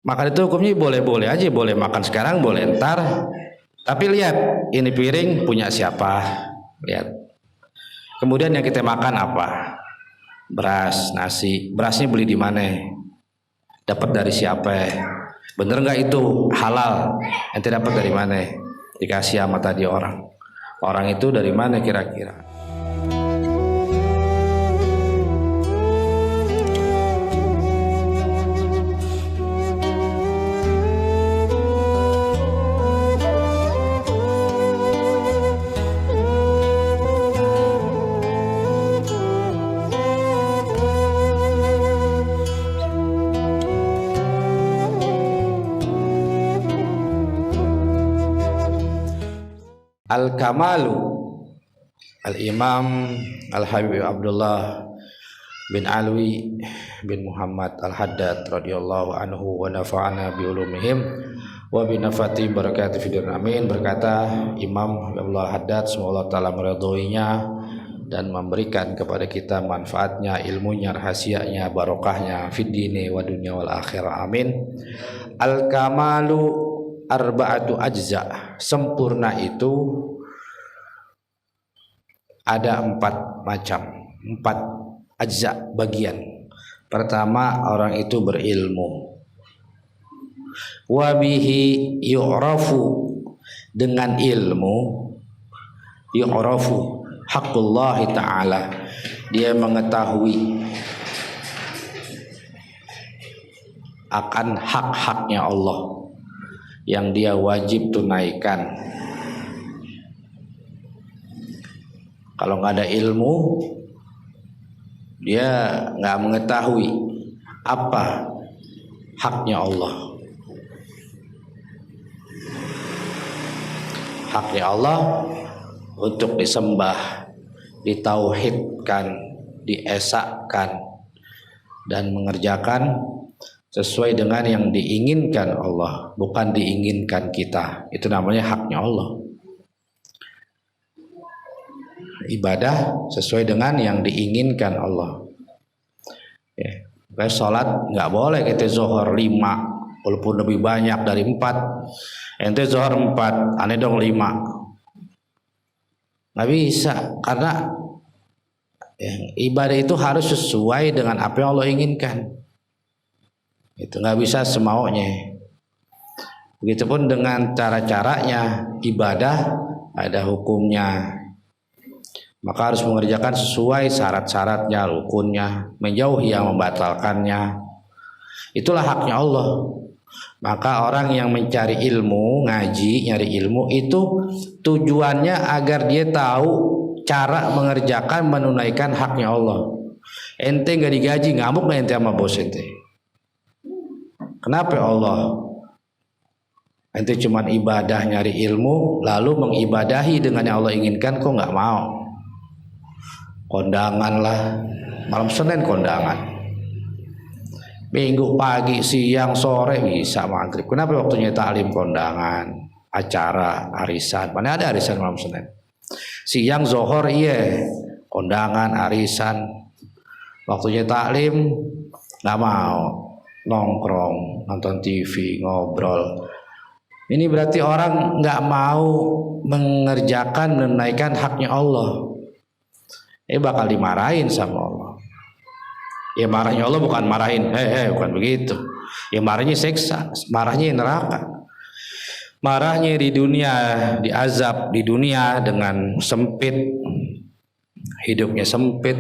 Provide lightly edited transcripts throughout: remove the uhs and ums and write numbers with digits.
Makan itu hukumnya boleh-boleh aja, boleh makan sekarang, boleh ntar. Tapi lihat, ini piring punya siapa? Lihat. Kemudian yang kita makan apa? Beras, nasi. Berasnya beli di mana? Dapat dari siapa? Bener nggak itu halal? Ente dapat dari mana? Dikasih sama tadi orang. Orang itu dari mana kira-kira? Al-Kamalu Al-Imam Al-Habib Abdullah bin Alwi bin Muhammad Al-Haddad radhiyallahu anhu wa nafa'ana bi ulumihim wa bi nafati barakati fid amin. Berkata Imam Abdullah Haddad, semoga Allah taala meridhoinya dan memberikan kepada kita manfaatnya, ilmunya, rahasianya, barokahnya fid dini wa dunya wal akhirah, amin. Al-Kamalu arba'atu ajza, sempurna itu ada 4 macam, 4 ajza, bagian. Pertama, orang itu berilmu. Wabihi yu'rafu, dengan ilmu yu'rafu haqqullahi ta'ala, dia mengetahui akan hak-haknya Allah yang dia wajib tunaikan. Kalau nggak ada ilmu, dia nggak mengetahui apa haknya Allah. Haknya Allah untuk disembah, ditauhidkan, diesakkan, dan mengerjakan sesuai dengan yang diinginkan Allah, bukan diinginkan kita. Itu namanya haknya Allah. Ibadah sesuai dengan yang diinginkan Allah. Ya, kayak sholat nggak boleh kita zuhur 5, walaupun lebih banyak dari 4. Ente zuhur 4, aneh dong 5. Nggak bisa, karena ibadah itu harus sesuai dengan apa yang Allah inginkan. Itu nggak bisa semaunya. Begitupun dengan cara-caranya ibadah ada hukumnya. Maka harus mengerjakan sesuai syarat-syaratnya, rukunnya, menjauhi yang membatalkannya. Itulah haknya Allah. Maka orang yang mencari ilmu, ngaji, nyari ilmu itu tujuannya agar dia tahu cara mengerjakan, menunaikan haknya Allah. Ente nggak digaji, ngamuk nggak ente sama bos ente? Kenapa Allah? Ente cuman ibadah nyari ilmu, lalu mengibadahi dengan yang Allah inginkan, kok nggak mau? Kondangan lah, malam Senin kondangan, Minggu pagi, siang, sore bisa maghrib. Kenapa waktunya taklim kondangan, acara, arisan? Mana ada arisan malam Senin? Siang zohor iya, kondangan, arisan. Waktunya taklim nggak mau, nongkrong, nonton TV, ngobrol. Ini berarti orang nggak mau mengerjakan, menunaikan haknya Allah. Bakal dimarahin sama Allah. Ya marahnya Allah bukan marahin, bukan begitu. Ya marahnya seksa, marahnya neraka. Marahnya di dunia, diazab di dunia dengan sempit, hidupnya sempit,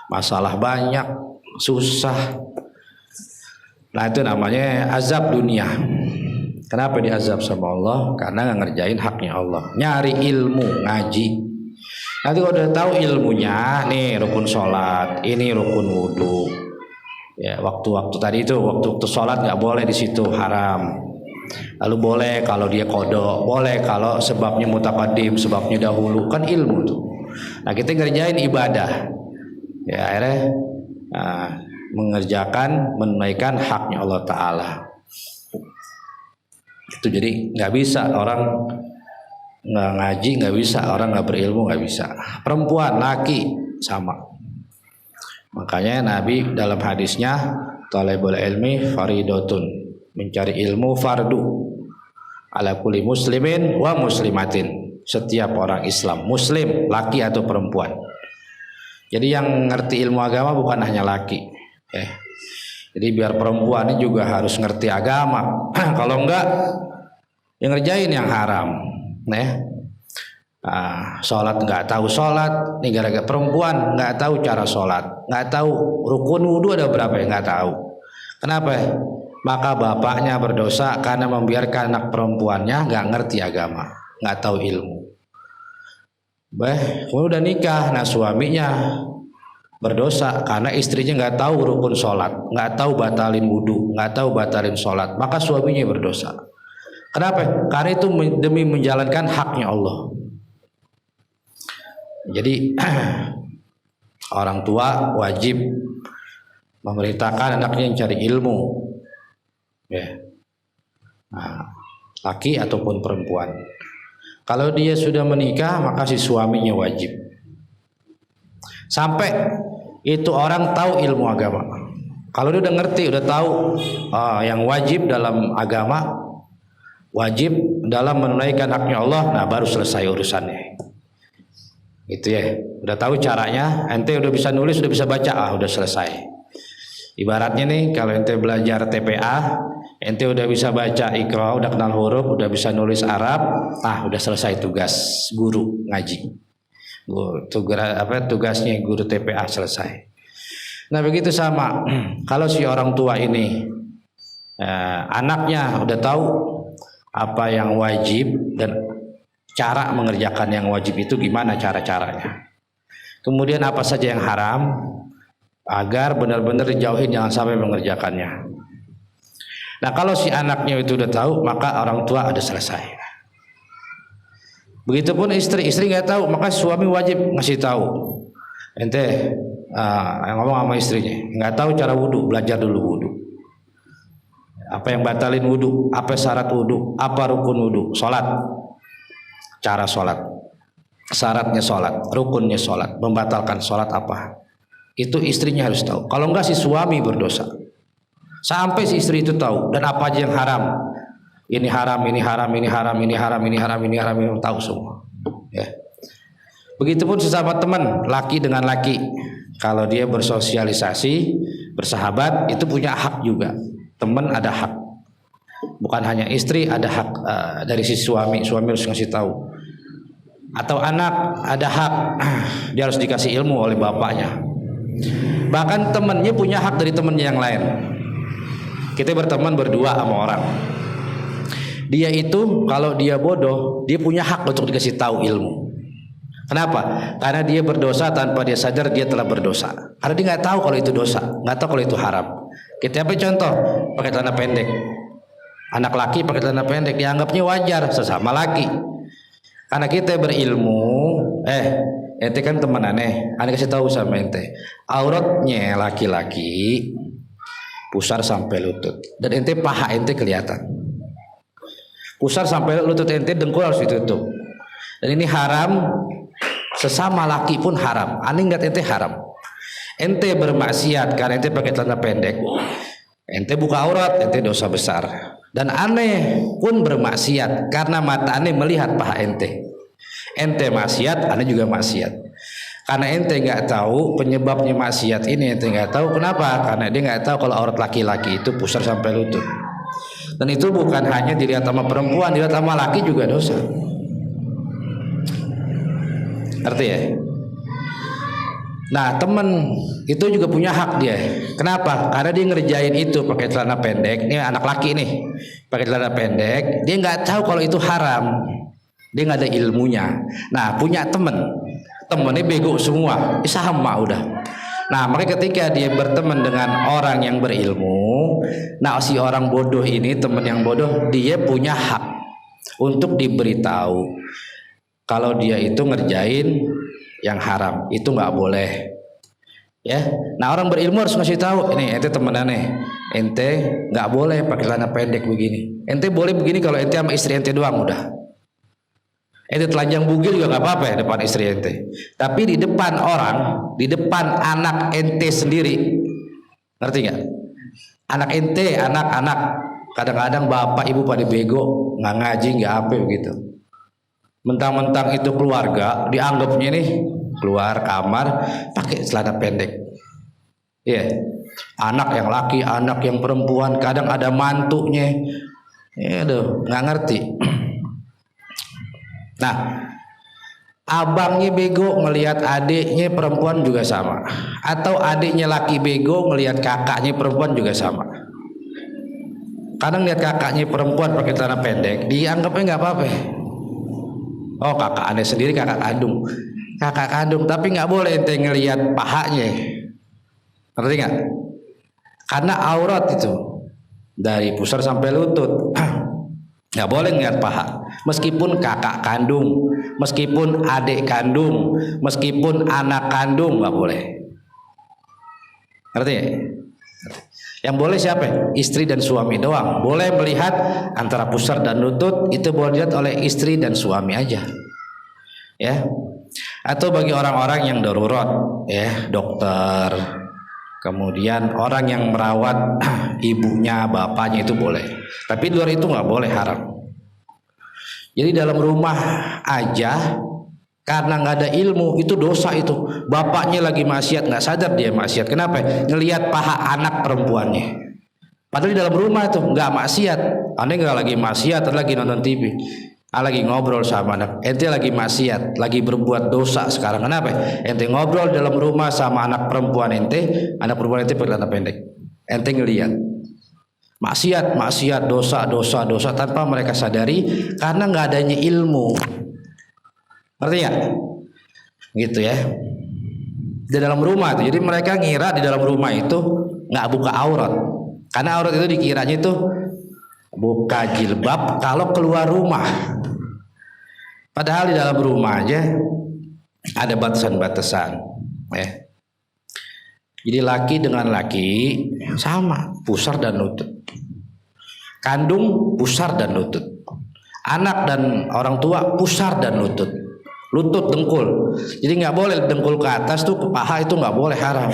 masalah banyak, susah. Nah itu namanya azab dunia. Kenapa diazab sama Allah? Karena nggak ngerjain haknya Allah. Nyari ilmu, ngaji. Nanti kalau udah tahu ilmunya, nih rukun sholat, ini rukun wudhu. Ya waktu-waktu tadi itu, waktu sholat nggak boleh di situ, haram. Lalu boleh kalau dia kodok, boleh kalau sebabnya mutaqaddim, sebabnya dahulu, kan ilmu tuh. Nah kita ngerjain ibadah. Ya akhirnya mengerjakan, menunaikan haknya Allah Ta'ala. Itu jadi nggak bisa orang nggak ngaji, nggak bisa orang nggak berilmu, nggak bisa. Perempuan, laki sama. Makanya Nabi dalam hadisnya, talabul ilmi faridotun, Mencari ilmu fardu ala kulli muslimin wa muslimatin. Setiap orang Islam, muslim, laki atau perempuan. Jadi yang ngerti ilmu agama bukan hanya laki. Jadi biar perempuan ini juga harus ngerti agama. Kalau enggak, yang ngerjain yang haram. Sholat nggak tahu sholat, ini gara-gara perempuan nggak tahu cara sholat, nggak tahu rukun wudhu ada berapa ya nggak tahu. Kenapa? Maka bapaknya berdosa karena membiarkan anak perempuannya nggak ngerti agama, nggak tahu ilmu. Kemudian udah nikah, nah suaminya berdosa karena istrinya nggak tahu rukun sholat, nggak tahu batalin wudhu, nggak tahu batalin sholat, maka suaminya berdosa. Kenapa? Karena itu demi menjalankan haknya Allah. Jadi orang tua wajib memerintahkan anaknya yang cari ilmu, laki ataupun perempuan. Kalau dia sudah menikah, maka si suaminya wajib. Sampai itu orang tahu ilmu agama. Kalau dia udah ngerti, udah tahu yang wajib dalam agama, wajib dalam menunaikan haknya Allah, nah baru selesai urusannya. Itu ya, udah tahu caranya, ente udah bisa nulis, udah bisa baca, udah selesai. Ibaratnya nih, kalau ente belajar TPA, ente udah bisa baca Iqra, udah kenal huruf, udah bisa nulis Arab, udah selesai tugas guru ngaji. Tugasnya guru TPA selesai. Nah begitu sama, kalau si orang tua ini anaknya udah tahu apa yang wajib dan cara mengerjakan yang wajib itu gimana cara-caranya. Kemudian apa saja yang haram agar benar-benar dijauhin, jangan sampai mengerjakannya. Nah kalau si anaknya itu udah tahu, maka orang tua ada selesai. Begitupun istri nggak tahu, maka suami wajib ngasih tahu. Ente ngomong sama istrinya, nggak tahu cara wudhu, belajar dulu wudhu. Apa yang batalin wudhu, apa syarat wudhu, apa rukun wudhu, sholat. Cara sholat, syaratnya sholat, rukunnya sholat, membatalkan sholat apa, itu istrinya harus tahu. Kalau enggak si suami berdosa. Sampai si istri itu tahu, dan apa aja yang haram, ini haram, ini haram, ini haram, ini haram, ini haram, ini haram, ini tahu semua. Begitupun sesama teman, laki dengan laki, kalau dia bersosialisasi, bersahabat, itu punya hak juga. Teman ada hak. Bukan hanya istri, ada hak dari si suami harus ngasih tahu. Atau anak ada hak, dia harus dikasih ilmu oleh bapaknya. Bahkan temannya punya hak dari temannya yang lain. Kita berteman berdua sama orang, dia itu kalau dia bodoh, dia punya hak untuk dikasih tahu ilmu. Kenapa? Karena dia berdosa tanpa dia sadar dia telah berdosa. Karena dia nggak tahu kalau itu dosa, nggak tahu kalau itu haram. Kita ambil contoh, pakai celana pendek. Anak laki pakai celana pendek dianggapnya wajar, sesama laki. Karena kita berilmu, ente kan teman aneh kasih tahu sama ente, auratnya laki-laki pusar sampai lutut, dan ente paha ente kelihatan. Pusar sampai lutut ente, dengkul harus ditutup. Dan ini haram, sesama laki pun haram. Aneh nggak ente haram? Ente bermaksiat karena ente pakai celana pendek, ente buka aurat, ente dosa besar. Dan aneh pun bermaksiat karena mata aneh melihat paha ente. Ente maksiat, aneh juga maksiat. Karena ente nggak tahu penyebabnya maksiat ini, ente nggak tahu kenapa? Karena dia nggak tahu kalau aurat laki-laki itu pusar sampai lutut. Dan itu bukan hanya dilihat sama perempuan, dilihat sama laki juga dosa. Ngerti ya? Nah temen itu juga punya hak dia. Kenapa? Karena dia ngerjain itu pakai celana pendek. Ini anak laki nih, pakai celana pendek. Dia nggak tahu kalau itu haram. Dia nggak ada ilmunya. Nah punya temennya bego semua, sama udah. Nah makanya ketika dia berteman dengan orang yang berilmu, nah si orang bodoh ini, teman yang bodoh, dia punya hak untuk diberitahu kalau dia itu ngerjain yang haram, itu nggak boleh. Ya, nah orang berilmu harus ngasih tahu, ini ente temenannya, ente nggak boleh pakai celana pendek begini. Ente boleh begini kalau ente sama istri ente doang udah. Ente telanjang bugil juga nggak apa-apa ya depan istri ente. Tapi di depan orang, di depan anak ente sendiri, ngerti nggak? Anak ente, anak-anak Kadang-kadang bapak ibu pada bego, nggak ngaji, nggak apa begitu. Mentang-mentang itu keluarga, dianggapnya nih keluar kamar pakai celana pendek. Iya. Anak yang laki, anak yang perempuan, kadang ada mantunya. Aduh, nggak ngerti. Nah, abangnya bego ngelihat adiknya perempuan juga sama, atau adiknya laki bego ngelihat kakaknya perempuan juga sama. Kadang lihat kakaknya perempuan pakai celana pendek, dianggapnya nggak apa-apa. Oh, kakak anda sendiri kakak kandung, tapi nggak boleh ente ngelihat pahanya, ngerti nggak? Karena aurat itu dari pusar sampai lutut, nggak boleh ngelihat paha. Meskipun kakak kandung, meskipun adik kandung, meskipun anak kandung nggak boleh. Ngerti ya? Yang boleh siapa? Istri dan suami doang. Boleh melihat antara pusar dan lutut, itu boleh dilihat oleh istri dan suami aja. Ya. Atau bagi orang-orang yang darurat, ya, dokter, kemudian orang yang merawat ibunya, bapaknya itu boleh. Tapi di luar itu nggak boleh, haram. Jadi dalam rumah aja, karena nggak ada ilmu itu dosa itu. Bapaknya lagi maksiat nggak sadar dia maksiat. Kenapa? Ngelihat paha anak perempuannya. Padahal di dalam rumah itu nggak maksiat. Anda nggak lagi maksiat, lagi nonton TV, lagi ngobrol sama anak. Ente lagi maksiat, lagi berbuat dosa sekarang. Kenapa? Ente ngobrol dalam rumah sama anak perempuan ente pakai celana pendek. Ente ngelihat maksiat, dosa tanpa mereka sadari karena nggak adanya ilmu. Ngerti ya? Gitu ya. Di dalam rumah itu, jadi mereka ngira di dalam rumah itu nggak buka aurat, karena aurat itu dikiranya itu buka jilbab kalau keluar rumah. Padahal di dalam rumah aja ada batasan-batasan. Ya. Jadi laki dengan laki sama, pusar dan lutut. Kandung pusar dan lutut. Anak dan orang tua pusar dan lutut. Lutut dengkul. Jadi nggak boleh dengkul ke atas tuh, ke paha itu nggak boleh, haram.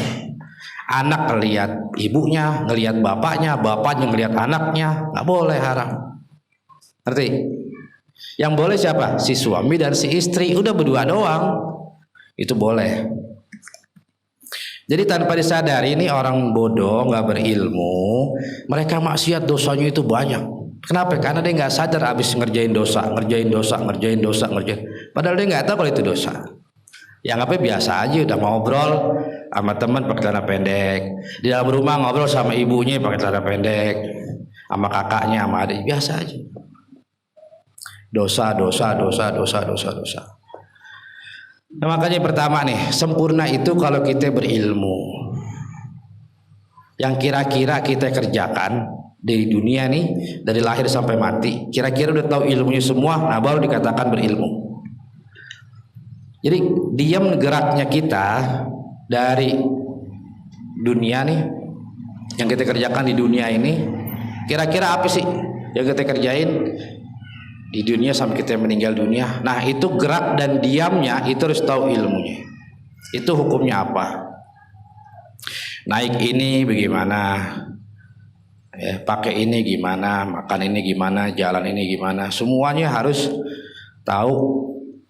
Anak ngelihat ibunya, ngelihat bapaknya ngelihat anaknya, nggak boleh, haram. Ngerti? Yang boleh siapa? Si suami dan si istri, udah berdua doang. Itu boleh. Jadi tanpa disadari ini orang bodoh, nggak berilmu, mereka maksiat dosanya itu banyak. Kenapa? Karena dia nggak sadar habis ngerjain dosa. Padahal dia nggak tahu kalau itu dosa. Yang apa biasa aja, udah ngobrol sama teman pakai celana pendek. Di dalam rumah ngobrol sama ibunya pakai celana pendek, sama kakaknya, sama adik, biasa aja. Dosa. Nah, makanya pertama nih, sempurna itu kalau kita berilmu. Yang kira-kira kita kerjakan di dunia nih, dari lahir sampai mati, kira-kira udah tahu ilmunya semua, nah baru dikatakan berilmu. Jadi diam geraknya kita dari dunia nih, yang kita kerjakan di dunia ini, kira-kira apa sih yang kita kerjain di dunia sampai kita meninggal dunia? Nah itu gerak dan diamnya itu harus tahu ilmunya. Itu hukumnya apa? Naik ini bagaimana? Ya, pakai ini gimana, makan ini gimana, jalan ini gimana, semuanya harus tahu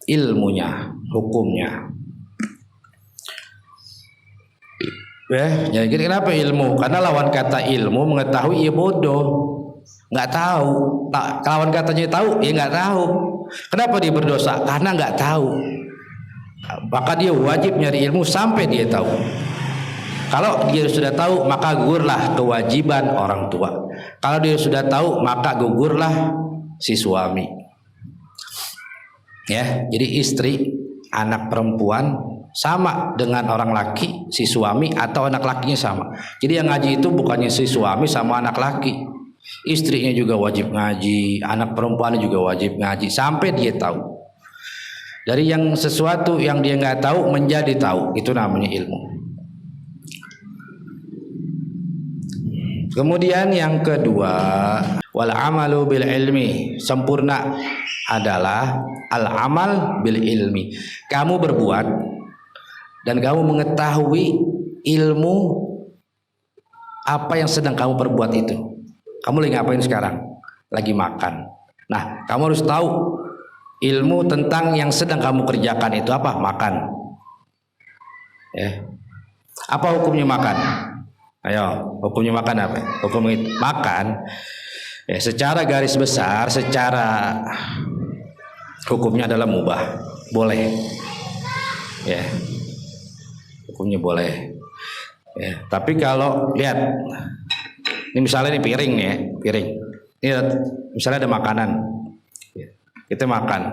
ilmunya, hukumnya. Jadi kenapa ilmu? Karena lawan kata ilmu mengetahui ya bodoh, nggak tahu. Lawan katanya tahu ya nggak tahu. Kenapa dia berdosa? Karena nggak tahu. Maka dia wajib nyari ilmu sampai dia tahu. Kalau dia sudah tahu maka gugurlah kewajiban orang tua. Kalau dia sudah tahu maka gugurlah si suami. Ya, jadi istri, anak perempuan sama dengan orang laki, si suami atau anak lakinya sama. Jadi yang ngaji itu bukannya si suami sama anak laki. Istrinya juga wajib ngaji, anak perempuannya juga wajib ngaji sampai dia tahu. Dari yang sesuatu yang dia nggak tahu menjadi tahu, itu namanya ilmu. Kemudian yang kedua, wal amalu bil ilmi, sempurna adalah al amal bil ilmi. Kamu berbuat dan kamu mengetahui ilmu apa yang sedang kamu perbuat itu. Kamu lagi ngapain sekarang? Lagi makan. Nah, kamu harus tahu ilmu tentang yang sedang kamu kerjakan itu apa? Makan. Ya. Apa hukumnya makan? Ayo, hukumnya makan apa? Hukum makan ya, secara garis besar, secara hukumnya adalah mubah, boleh. Ya. Hukumnya boleh. Ya, tapi kalau lihat ini misalnya ini piring nih ya, piring. Ini misalnya ada makanan. Kita makan.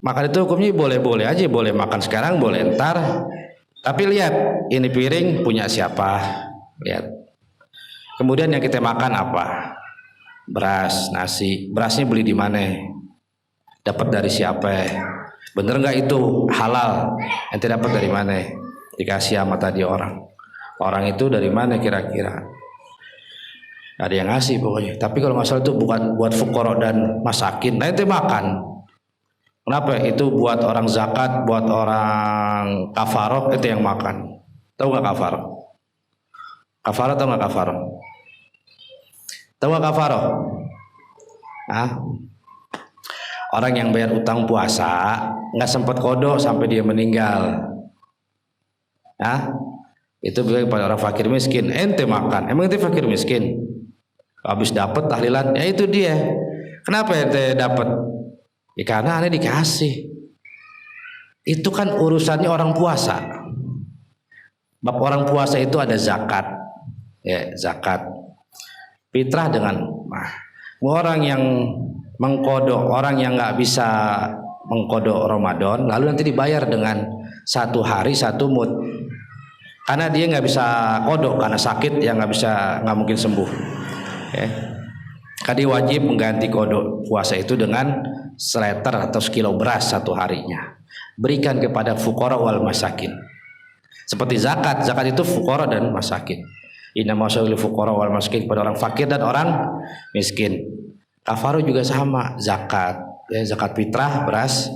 Makan itu hukumnya boleh-boleh aja, boleh makan sekarang, boleh ntar. Tapi lihat, ini piring punya siapa? Lihat. Kemudian yang kita makan apa? Beras, nasi. Berasnya beli di mana? Dapat dari siapa? Bener nggak itu halal? Ente dapat dari mana? Dikasih sama tadi orang. Orang itu dari mana kira-kira? Ada yang ngasih pokoknya. Tapi kalau masalah itu bukan buat fuqara dan masakin, nah itu makan. Kenapa? Itu buat orang zakat, buat orang kafaroh, itu yang makan. Tahu nggak kafaroh? Kafaroh tahu nggak kafaroh? Tahu nggak kafaroh? Ah, orang yang bayar utang puasa nggak sempat kodok sampai dia meninggal. Ah, itu kepada orang fakir miskin. Ente makan, emang ente fakir miskin? Habis dapat tahlilan, ya itu dia. Kenapa ente dapat? Ya karena aneh dikasih. Itu kan urusannya orang puasa. Bab orang puasa itu ada zakat, ya zakat, fitrah dengan orang yang mengkodok, orang yang nggak bisa mengkodok Ramadan, lalu nanti dibayar dengan 1 hari 1 mud. Karena dia nggak bisa kodok karena sakit, yang nggak mungkin sembuh. Ya. Kadi wajib mengganti kodok puasa itu dengan seliter atau sekilo beras 1 harinya. Berikan kepada fuqara wal masakin. Seperti zakat, zakat itu fuqara dan masakin. Inna masyaalil fuqara wal masakin, pada orang fakir dan orang miskin. Kafaroh juga sama, zakat, ya, zakat fitrah beras,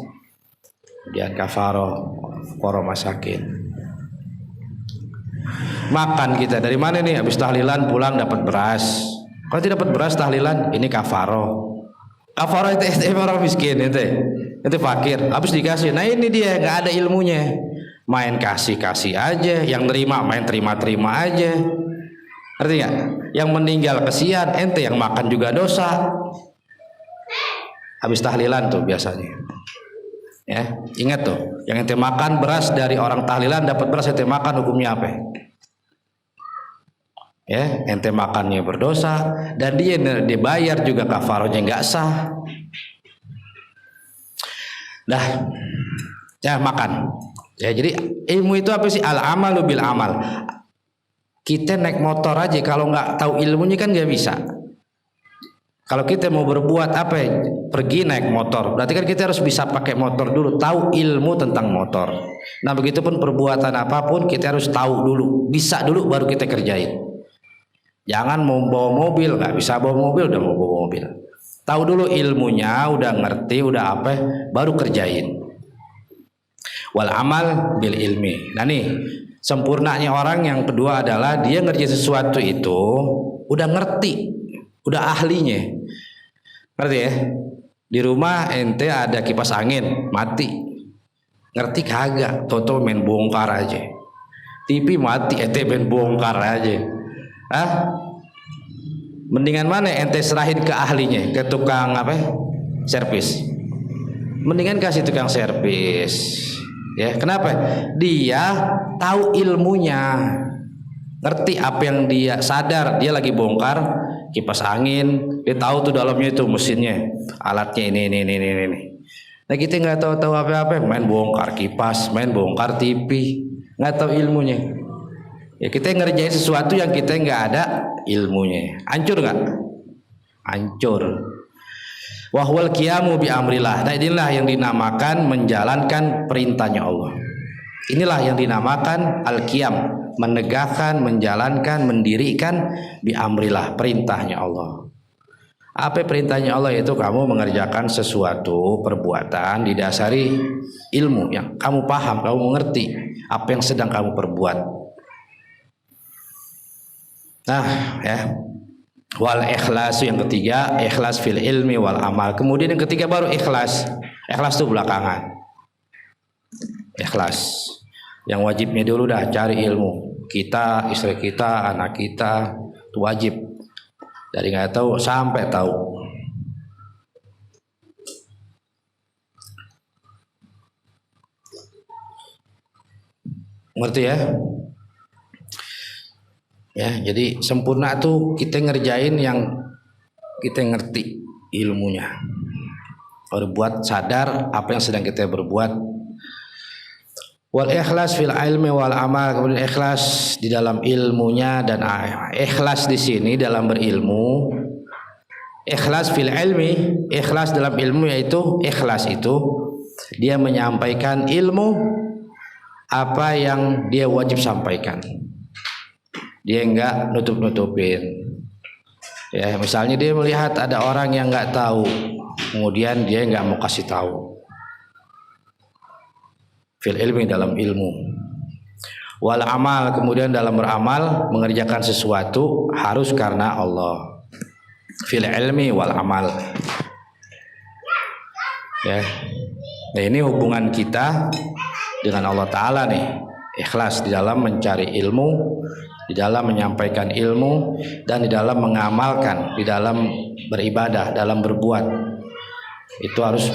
kemudian kafaroh fuqara masakin. Makan kita dari mana nih? Habis tahlilan pulang dapat beras. Kalau tidak dapat beras tahlilan, ini kafaroh. Kafaroh itu orang miskin itu fakir. Habis dikasih. Nah ini dia nggak ada ilmunya. Main kasih aja. Yang terima main terima aja. Ngerti nggak? Yang meninggal kesian. Ente yang makan juga dosa. Habis tahlilan tuh biasanya. Ya, ingat tuh. Yang ente makan beras dari orang tahlilan dapat beras ente makan, hukumnya apa? Ya, ente makannya berdosa dan dia dibayar juga kafarohnya nggak sah. Dah, ya makan. Ya jadi ilmu itu apa sih? Al amalu bil amal. Kita naik motor aja kalau nggak tahu ilmunya kan nggak bisa. Kalau kita mau berbuat apa? Pergi naik motor. Berarti kan kita harus bisa pakai motor dulu, tahu ilmu tentang motor. Nah begitupun perbuatan apapun kita harus tahu dulu, bisa dulu baru kita kerjain. Jangan mau bawa mobil, nggak bisa bawa mobil udah mau bawa mobil. Tahu dulu ilmunya, udah ngerti, udah apa, baru kerjain. Wal amal bil ilmi. Nah nih, sempurnanya orang yang kedua adalah dia ngerjain sesuatu itu udah ngerti, udah ahlinya. Ngerti ya? Di rumah ente ada kipas angin, mati. Ngerti kagak? Toto main bongkar aja. TV mati, ente main bongkar aja. Mendingan mana ente serahin ke ahlinya, ke tukang apa? Servis. Mendingan kasih tukang servis. Ya, kenapa? Dia tahu ilmunya. Ngerti apa yang dia sadar, dia lagi bongkar kipas angin, dia tahu tuh dalamnya itu mesinnya, alatnya ini. Nah kita nggak tahu apa-apa, main bongkar kipas, main bongkar TV, nggak tahu ilmunya. Ya kita ngerjain sesuatu yang kita nggak ada ilmunya, hancur nggak? Hancur. Wahwal qiyamu bi amrillah. Nah inilah yang dinamakan menjalankan perintahnya Allah. Inilah yang dinamakan al-qiyam, menegakkan, menjalankan, mendirikan bi amrillah, perintahnya Allah. Apa perintahnya Allah? Yaitu kamu mengerjakan sesuatu perbuatan didasari ilmu yang kamu paham, kamu mengerti apa yang sedang kamu perbuat. Nah, ya. Wal ikhlas yang ketiga, ikhlas fil ilmi wal amal. Kemudian yang ketiga baru ikhlas. Ikhlas itu belakangan. Ikhlas. Yang wajibnya dulu dah cari ilmu. Kita, istri kita, anak kita itu wajib. Dari nggak tahu sampai tahu. Ngerti ya? Ya, jadi sempurna tuh kita ngerjain yang kita ngerti ilmunya. Berbuat sadar apa yang sedang kita berbuat. Wal ikhlas fil ilmi wal amal, kemudian ikhlas di dalam ilmunya dan ikhlas di sini dalam berilmu. Ikhlas fil ilmi, ikhlas dalam ilmu yaitu ikhlas itu dia menyampaikan ilmu apa yang dia wajib sampaikan. Dia enggak nutup-nutupin. Ya, misalnya dia melihat ada orang yang enggak tahu, kemudian dia enggak mau kasih tahu. Fil ilmi dalam ilmu. Wal amal, kemudian dalam beramal mengerjakan sesuatu harus karena Allah. Fil ilmi wal amal. Ya. Nah, ini hubungan kita dengan Allah Ta'ala nih. Ikhlas di dalam mencari ilmu, di dalam menyampaikan ilmu, dan di dalam mengamalkan, di dalam beribadah, dalam berbuat. Itu harus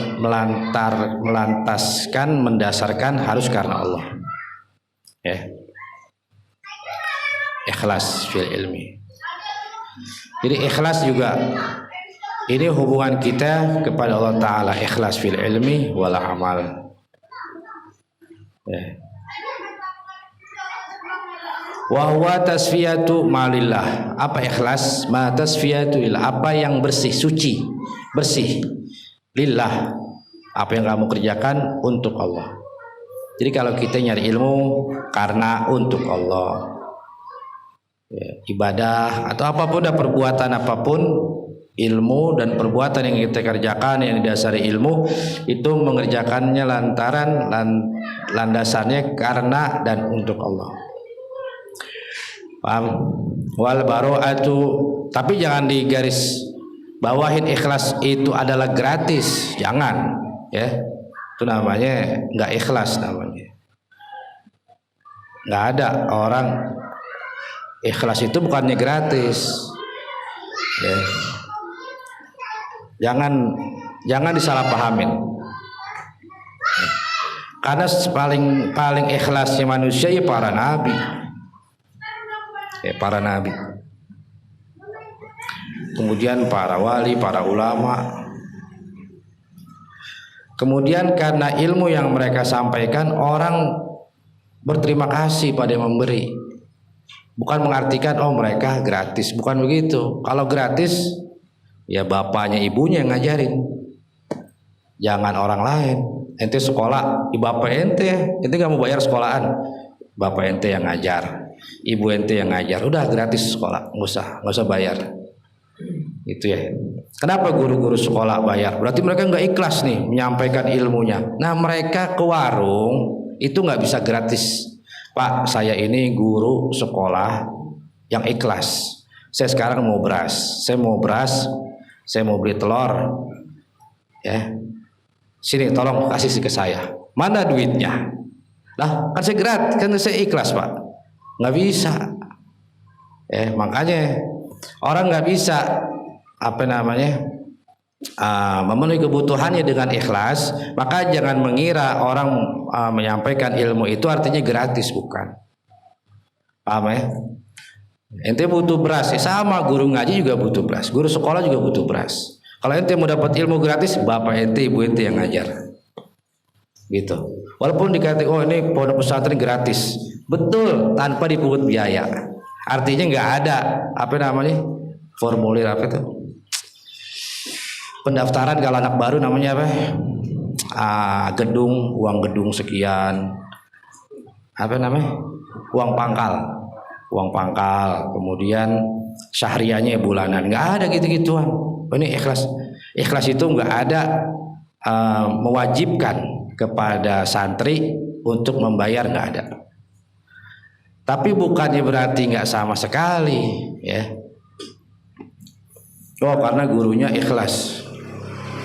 melantaskan, mendasarkan harus karena Allah. Ya. Ikhlas fil ilmi. Jadi ikhlas juga ini hubungan kita kepada Allah Ta'ala. Ikhlas fil ilmi wal amal. Ya. Wa huwa tasfiyatu malillah. Apa ikhlas? Ma tasfiyatu ila, apa yang bersih, suci, bersih. Lillah, apa yang kamu kerjakan untuk Allah. Jadi kalau kita nyari ilmu karena untuk Allah, ya, ibadah atau apapun, perbuatan apapun, ilmu dan perbuatan yang kita kerjakan yang didasari ilmu itu mengerjakannya lantaran landasannya karena dan untuk Allah. Paham? Wal baro'atu, tapi jangan digaris bawahin ikhlas itu adalah gratis, jangan, ya. Itu namanya nggak ikhlas namanya. Nggak ada orang ikhlas itu bukannya gratis, ya. Jangan disalahpahamin. Karena paling ikhlasnya manusia ya para nabi. Ya, para nabi. Kemudian para wali, para ulama. Kemudian karena ilmu yang mereka sampaikan, orang berterima kasih pada yang memberi. Bukan mengartikan oh mereka gratis, bukan begitu. Kalau gratis ya bapaknya ibunya yang ngajarin. Jangan orang lain. Ente sekolah, bapak ente nggak mau bayar sekolahan, bapak ente yang ngajar, ibu ente yang ngajar, udah gratis sekolah, nggak usah bayar. Itu ya. Kenapa guru-guru sekolah bayar? Berarti mereka nggak ikhlas nih menyampaikan ilmunya. Nah mereka ke warung itu nggak bisa gratis. Pak, saya ini guru sekolah yang ikhlas. Saya sekarang mau beras, saya mau beli telur, ya. Sini tolong kasih ke saya. Mana duitnya? Lah kan saya gratis, kan saya ikhlas Pak. Nggak bisa. Makanya orang nggak bisa memenuhi kebutuhannya dengan ikhlas. Maka jangan mengira orang menyampaikan ilmu itu artinya gratis, bukan. Paham ya? Ente butuh beras, sama guru ngaji juga butuh beras, guru sekolah juga butuh beras. Kalau ente mau dapat ilmu gratis, bapak ente, ibu ente yang ngajar, gitu. Walaupun dikatakan oh ini pondok pesantren gratis, betul, tanpa dipungut biaya. Artinya nggak ada formulir pendaftaran kalau anak baru namanya uang gedung sekian, uang pangkal, kemudian syahriahnya bulanan, nggak ada gitu-gituan. Ini ikhlas itu nggak ada mewajibkan kepada santri untuk membayar, nggak ada. Tapi bukannya berarti nggak sama sekali, ya. Oh, karena gurunya ikhlas.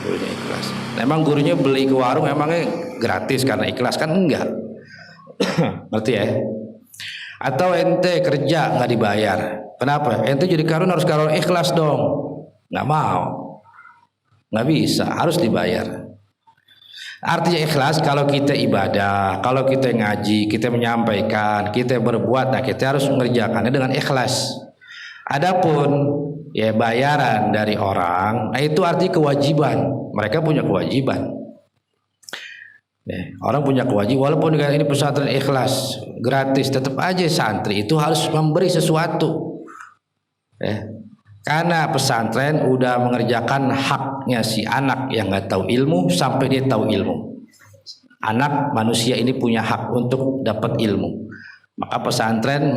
Gurunya ikhlas. Emang gurunya beli ke warung emangnya gratis karena ikhlas kan enggak? Ngerti ya? Atau ente kerja nggak dibayar. Kenapa? Ente jadi karun harus karun ikhlas dong. Nggak mau. Nggak bisa, harus dibayar. Artinya ikhlas kalau kita ibadah, kalau kita ngaji, kita menyampaikan, kita berbuat, nah kita harus mengerjakannya dengan ikhlas. Adapun ya bayaran dari orang, nah itu artinya kewajiban. Mereka punya kewajiban. Ya, orang punya kewajiban, walaupun ini pesantren ikhlas, gratis, tetap aja santri itu harus memberi sesuatu. Ya. Karena pesantren udah mengerjakan haknya si anak yang nggak tahu ilmu sampai dia tahu ilmu. Anak manusia ini punya hak untuk dapat ilmu. Maka pesantren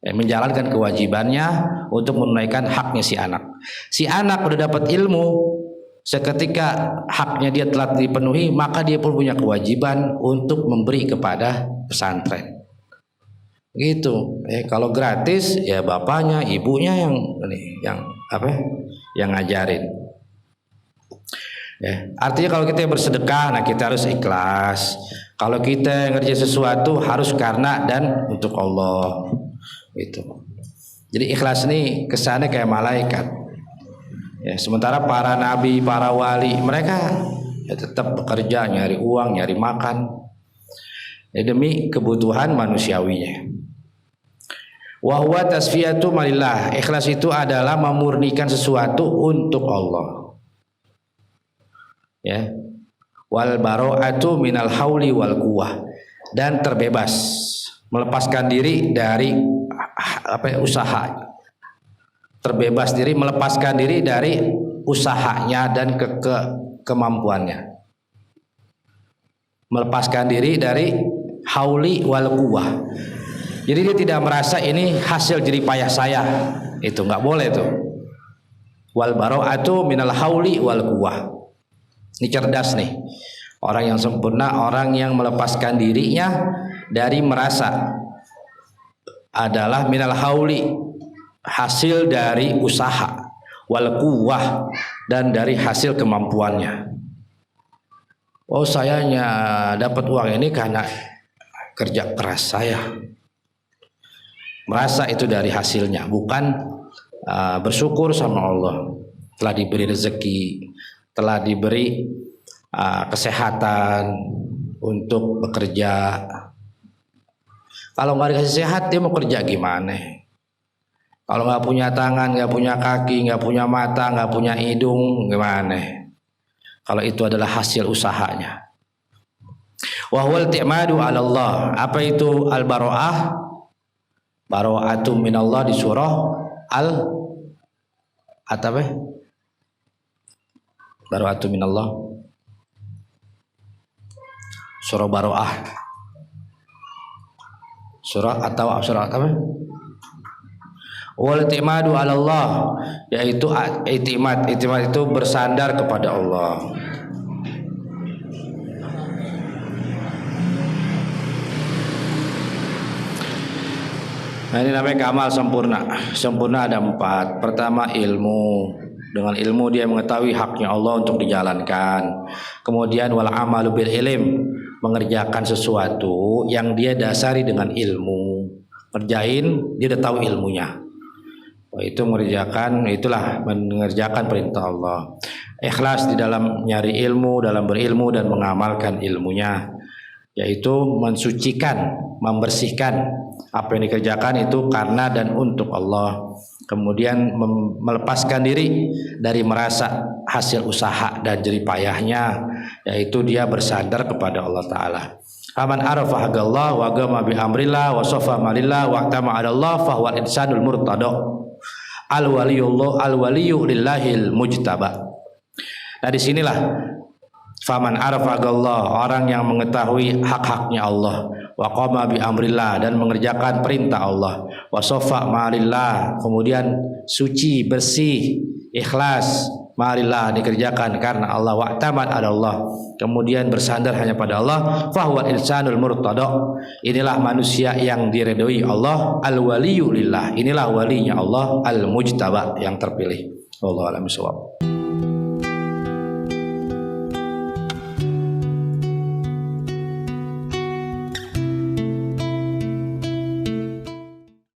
menjalankan kewajibannya untuk menunaikan haknya si anak. Si anak udah dapat ilmu, seketika haknya dia telah dipenuhi, maka dia pun punya kewajiban untuk memberi kepada pesantren. Gitu. Kalau gratis ya bapaknya, ibunya yang ngajarin. Ya, artinya kalau kita bersedekah, nah kita harus ikhlas. Kalau kita ngerjain sesuatu harus karena dan untuk Allah. Gitu. Jadi ikhlas ini kesannya kayak malaikat. Ya, sementara para nabi, para wali, mereka ya tetap bekerja, nyari uang, nyari makan. Ya, demi kebutuhan manusiawinya. Wa huwa tasfiyatu malillah. Ikhlas itu adalah memurnikan sesuatu untuk Allah. Ya. Wal bara'atu minal hauli wal quwwah, dan terbebas, melepaskan diri dari usaha. Terbebas diri, melepaskan diri dari usahanya dan kemampuannya. Melepaskan diri dari hauli wal quwwah. Jadi dia tidak merasa ini hasil jerih payah saya. Itu nggak boleh tuh. Wal bara'atu minal hauli wal quwwah. Ini cerdas nih. Orang yang sempurna, orang yang melepaskan dirinya dari merasa adalah minal hauli, hasil dari usaha, wal quwwah, dan dari hasil kemampuannya. Oh, sayanya dapat uang ini karena kerja keras saya. Merasa itu dari hasilnya, bukan bersyukur sama Allah telah diberi rezeki, telah diberi kesehatan untuk bekerja. Kalau nggak dikasih sehat, dia mau kerja gimana? Kalau nggak punya tangan, nggak punya kaki, nggak punya mata, nggak punya hidung, gimana? Kalau itu adalah hasil usahanya. Wa huwal i'timadu 'ala Allah. Apa itu al-bara'ah? Bara'atu minallah di surah Bara'atu minallah. Surah Bara'ah. Surah apa? Wal i'timadu 'ala Allah, yaitu i'timad. I'timad itu bersandar kepada Allah. Nah, ini namanya kamal sempurna. Sempurna ada 4. Pertama ilmu. Dengan ilmu dia mengetahui haknya Allah untuk dijalankan. Kemudian wal amalu bil ilm, mengerjakan sesuatu yang dia dasari dengan ilmu. Kerjain, dia udah tahu ilmunya. Itu mengerjakan perintah Allah. Ikhlas di dalam nyari ilmu, dalam berilmu dan mengamalkan ilmunya, yaitu mensucikan, membersihkan apa yang dikerjakan itu karena dan untuk Allah. Kemudian melepaskan diri dari merasa hasil usaha dan jerih payahnya, yaitu dia bersandar kepada Allah Ta'ala. Aman arafa hagallah wa gama bi amrillah wa sofa malillah wa tama adallah fahuwal insanul murtada al-waliyyu lillahil mujtaba. Nah, disinilah faman arafagallah, orang yang mengetahui hak-haknya Allah, wa qama bi amrillah, dan mengerjakan perintah Allah, wa safa ma'alillah, kemudian suci, bersih, ikhlas marilah dikerjakan karena Allah, wa'tamad ada Allah, kemudian bersandar hanya pada Allah, fahuwal insanul murtada, inilah manusia yang diridhoi Allah, al waliyyu lillah, inilah walinya Allah, al mujtaba yang terpilih. Wallahu a'lam bishawab.